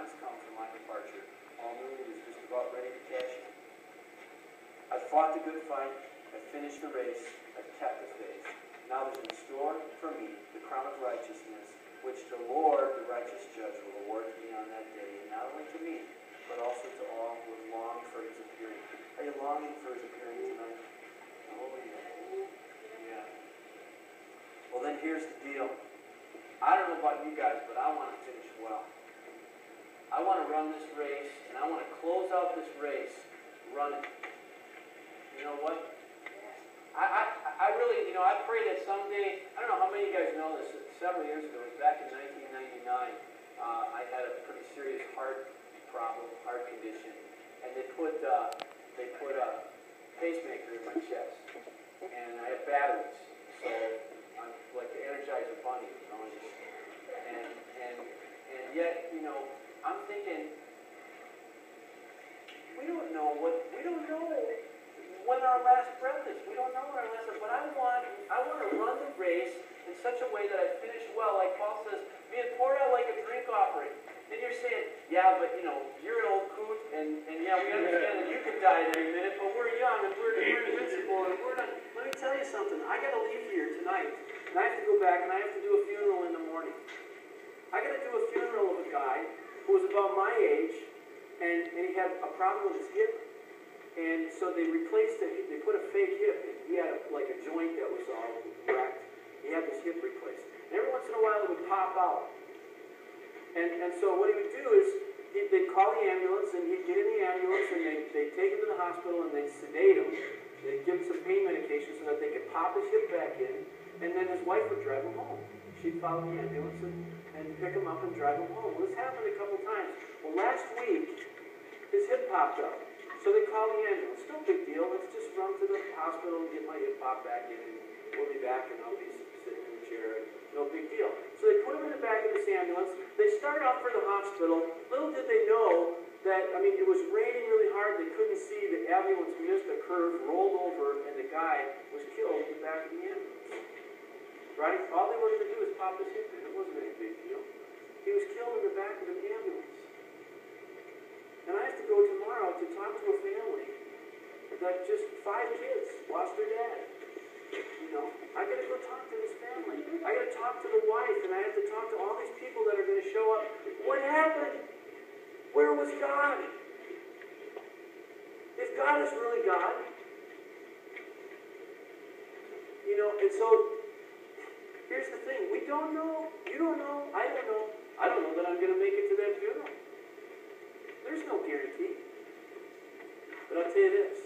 has come for my departure. All knew he was just about ready to cash in. I've fought the good fight. I've finished the race. I've kept the faith. Now there's in store for me the crown of righteousness, which the Lord, the righteous judge, will award to me on that day, and not only to me, but also to all who have longed for his appearing. Are you longing for his appearing tonight? Oh, yeah. Yeah. Well, then here's the deal. I don't know about you guys, but I want to finish well. I want to run this race, and I want to close out this race running. You know what? I really, I pray that someday, I don't know how many of you guys know this, several years ago, it was back in 1999, I had a pretty serious heart problem, heart condition, and they put a pacemaker in my chest, and I have batteries, so I'm like the Energizer Bunny, and yet, I'm thinking, we don't know when our last breath is. We don't know when our last breath is. But I want to run the race in such a way that I finish well. Like Paul says, being poured out like a drink offering. And you're saying, yeah, but you're an old coot, and yeah, we understand that you could die at any minute, but we're young and we're invincible and we're not. Let me tell you something. I got to leave here tonight, and I have to go back and I have to do a funeral in the morning. I got to do a funeral of a guy who was about my age, and he had a problem with his hip. And so they replaced it. They put a fake hip. He had like a joint that was all wrecked. He had this hip replaced. And every once in a while it would pop out. And so what he would do is they'd call the ambulance, and he'd get in the ambulance, and they'd take him to the hospital, and they'd sedate him. They'd give him some pain medication so that they could pop his hip back in, and then his wife would drive him home. She'd follow the ambulance and pick him up and drive him home. Well, this happened a couple times. Well, last week, his hip popped up. So they call the ambulance. No big deal. Let's just run to the hospital and get my hip popped back in, and we'll be back, and I'll be sitting in the chair. No big deal. So they put him in the back of this ambulance. They start off for the hospital. Little did they know that, it was raining really hard. They couldn't see. The ambulance missed a curve, rolled over, and the guy was killed in the back of the ambulance. Right? All they wanted to do was pop his hip in. It wasn't any big deal. He was killed in the back of an ambulance. And I have to go tomorrow to talk to a family that just 5 kids lost their dad. I got to go talk to this family. I got to talk to the wife, and I have to talk to all these people that are going to show up. What happened? Where was God? If God is really God, and so here's the thing. We don't know. You don't know. I don't know. I don't know that I'm going to make it to that funeral. There's no guarantee. But I'll tell you this.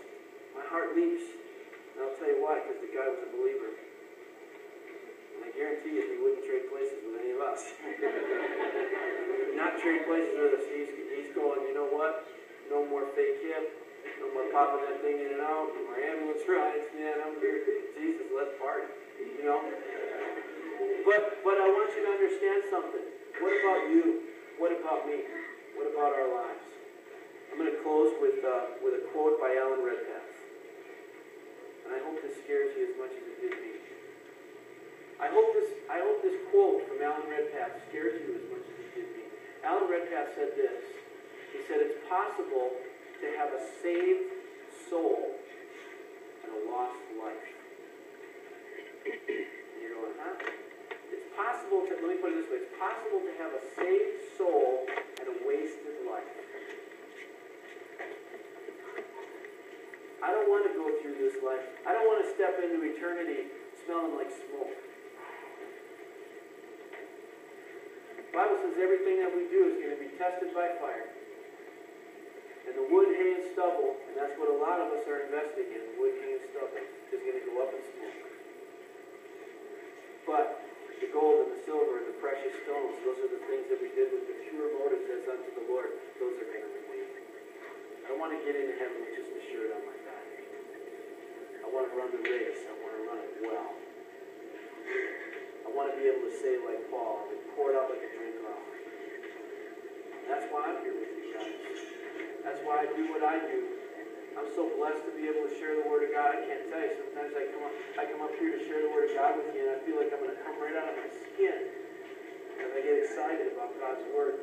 My heart leaps. And I'll tell you why. Because the guy was a believer. And I guarantee you he wouldn't trade places with any of us. Not trade places with us. He's going, you know what? No more fake hip. No more popping that thing in and out. No more ambulance rides. Man, I'm here. Jesus, let's party. But I want you to understand something. What about you? What about me? What about our lives? I'm going to close with a quote by Alan Redpath. And I hope this scares you as much as it did me. I hope this quote from Alan Redpath scares you as much as it did me. Alan Redpath said this. He said, it's possible to have a saved soul and a lost life. And you're going, huh? It's possible to, let me put it this way, it's possible to have a saved soul and a wasted life. I don't want to go through this life. I don't want to step into eternity smelling like smoke. The Bible says everything that we do is going to be tested by fire. And the wood, hay, and stubble, and that's what a lot of us are investing in, wood, hay, and stubble, is going to go up in smoke. But the gold and the silver and the precious stones, those are the things that we did with the pure motives as unto the Lord. Those are going to remain. I want to get into heaven with just a shirt on my back. I want to run the race. I want to run it well. I want to be able to say like Paul, I've been poured out like a drink offering. That's why I'm here with you guys. That's why I do what I do. I'm so blessed to be able to share the Word of God. I can't tell you. Sometimes I come up here to share the Word of God with you, and I feel like I'm going to come right out of my skin as I get excited about God's Word.